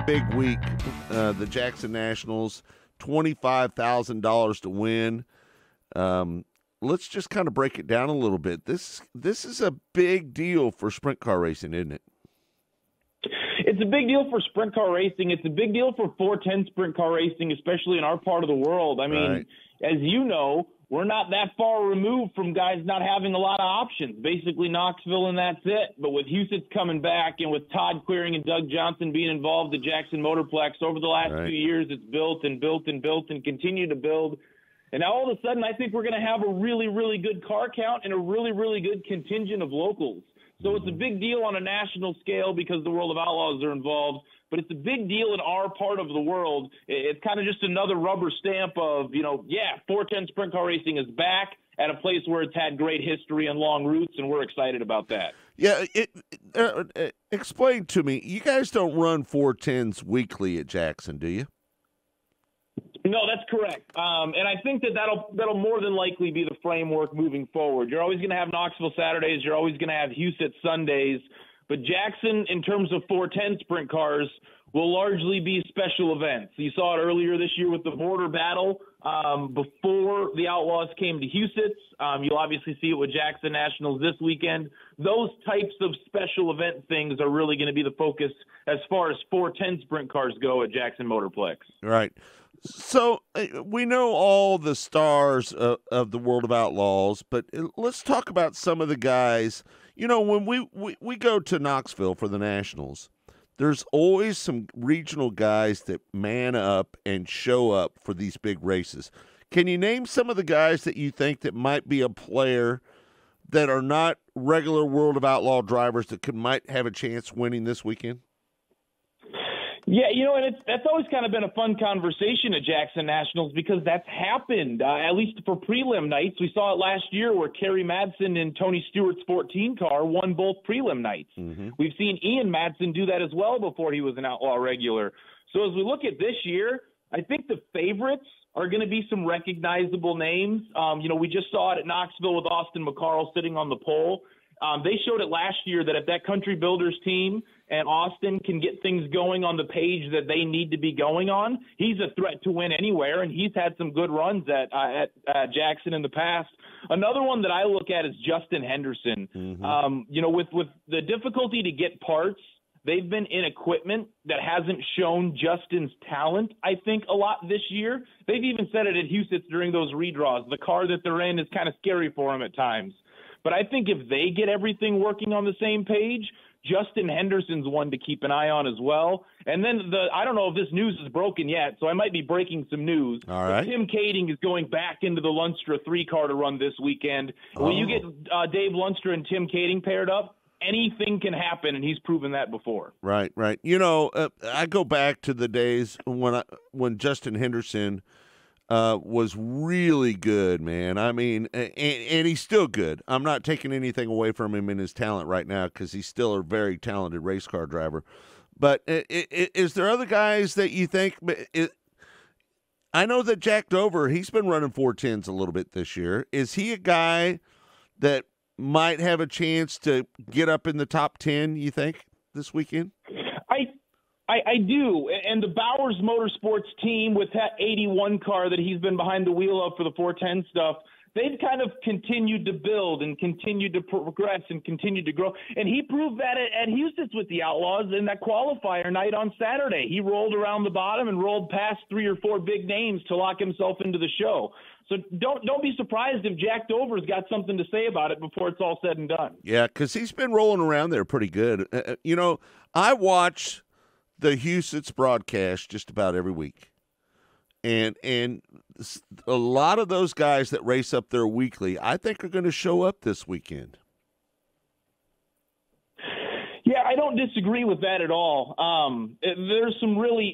big week, the Jackson Nationals, $25,000 to win. Let's just kind of break it down a little bit. This is a big deal for sprint car racing, isn't it? It's a big deal for sprint car racing. It's a big deal for 410 sprint car racing, especially in our part of the world. I mean, right. As you know, we're not that far removed from guys not having a lot of options. Basically Knoxville and that's it. But with Huset's coming back and with Todd Queering and Doug Johnson being involved at Jackson Motorplex over the last right. 2 years, it's built and built and built and continue to build. And now all of a sudden I think we're going to have a really, really good car count and a really, really good contingent of locals. So it's a big deal on a national scale because the World of Outlaws are involved, but it's a big deal in our part of the world. It's kind of just another rubber stamp of, 410 sprint car racing is back at a place where it's had great history and long roots, and we're excited about that. Yeah, explain to me, you guys don't run 410s weekly at Jackson, do you? No, that's correct. And I think that'll more than likely be the framework moving forward. You're always going to have Knoxville Saturdays. You're always going to have Huset Sundays. But Jackson, in terms of 410 sprint cars, will largely be special events. You saw it earlier this year with the border battle before the Outlaws came to Huset's. You'll obviously see it with Jackson Nationals this weekend. Those types of special event things are really going to be the focus as far as 410 sprint cars go at Jackson Motorplex. Right. So we know all the stars of the World of Outlaws, but let's talk about some of the guys. You know, when we go to Knoxville for the Nationals, there's always some regional guys that man up and show up for these big races. Can you name some of the guys that you think that might be a player that are not regular World of Outlaw drivers that might have a chance winning this weekend? Yeah, and that's always kind of been a fun conversation at Jackson Nationals because that's happened, at least for prelim nights. We saw it last year where Kerry Madsen and Tony Stewart's 14 car won both prelim nights. Mm-hmm. We've seen Ian Madsen do that as well before he was an Outlaw regular. So as we look at this year, I think the favorites are going to be some recognizable names. We just saw it at Knoxville with Austin McCarl sitting on the pole. They showed it last year that if that Country Builders team and Austin can get things going on the page that they need to be going on, he's a threat to win anywhere, and he's had some good runs at Jackson in the past. Another one that I look at is Justin Henderson. Mm-hmm. With the difficulty to get parts, they've been in equipment that hasn't shown Justin's talent, I think, a lot this year. They've even said it at Huset's during those redraws. The car that they're in is kind of scary for them at times. But I think if they get everything working on the same page, Justin Henderson's one to keep an eye on as well. And then I don't know if this news is broken yet, so I might be breaking some news. All right. Tim Kading is going back into the Lunstra 3-car to run this weekend. When you get Dave Lunstra and Tim Kading paired up, anything can happen, and he's proven that before. Right. I go back to the days when Justin Henderson was really good, man. I mean, and he's still good. I'm not taking anything away from him in his talent right now because he's still a very talented race car driver. But is there other guys that you think I know that Jack Dover, he's been running 410s a little bit this year. Is he a guy that might have a chance to get up in the top 10, you think, this weekend? I do, and the Bowers Motorsports team with that 81 car that he's been behind the wheel of for the 410 stuff, they've kind of continued to build and continued to progress and continued to grow. And he proved that at Huset's with the Outlaws in that qualifier night on Saturday. He rolled around the bottom and rolled past 3 or 4 big names to lock himself into the show. So don't be surprised if Jack Dover's got something to say about it before it's all said and done. Yeah, because he's been rolling around there pretty good. I watch the Huset's broadcast just about every week. And a lot of those guys that race up there weekly, I think are going to show up this weekend. Yeah, I don't disagree with that at all. There's some really,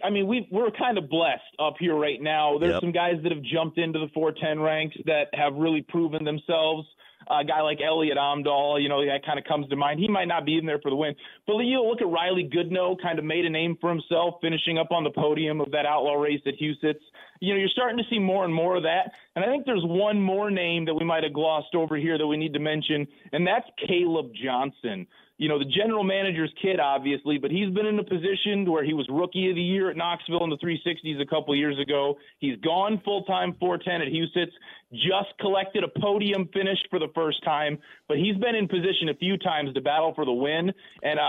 we're kind of blessed up here right now. There's some guys that have jumped into the 410 ranks that have really proven themselves. A guy like Elliot Amdahl, that kind of comes to mind. He might not be in there for the win. But look at Riley Goodnow, kind of made a name for himself, finishing up on the podium of that outlaw race at Huset's. you're starting to see more and more of that. And I think there's one more name that we might have glossed over here that we need to mention, and that's Caleb Johnson. The general manager's kid, obviously, but he's been in a position where he was Rookie of the Year at Knoxville in the 360s a couple years ago. He's gone full-time 410 at Huset's, just collected a podium finish for the first time, but he's been in position a few times to battle for the win. And,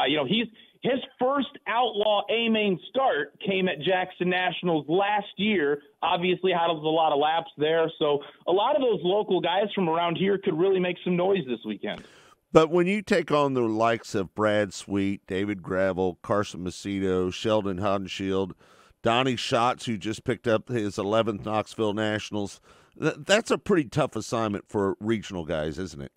his first Outlaw A-Main start came at Jackson Nationals last year. Obviously had a lot of laps there. So a lot of those local guys from around here could really make some noise this weekend. But when you take on the likes of Brad Sweet, David Gravel, Carson Macedo, Sheldon Hodenshield, Donnie Schatz, who just picked up his 11th Knoxville Nationals, that's a pretty tough assignment for regional guys, isn't it?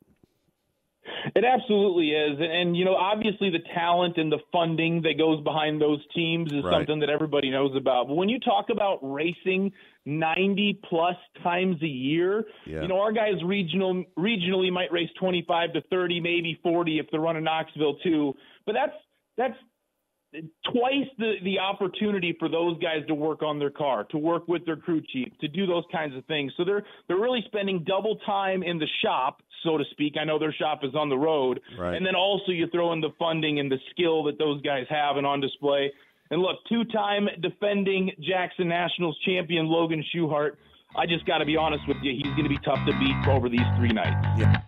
It absolutely is. And, obviously the talent and the funding that goes behind those teams is something that everybody knows about. But when you talk about racing 90-plus times a year, our guys regionally might race 25 to 30, maybe 40 if they're running Knoxville too. But that's twice the opportunity for those guys to work on their car, to work with their crew chief, to do those kinds of things. So they're really spending double time in the shop, so to speak. I know their shop is on the road. Right. And then also you throw in the funding and the skill that those guys have and on display. And look, two-time defending Jackson Nationals champion Logan Schuchart, I just got to be honest with you, he's going to be tough to beat over these 3 nights. Yeah.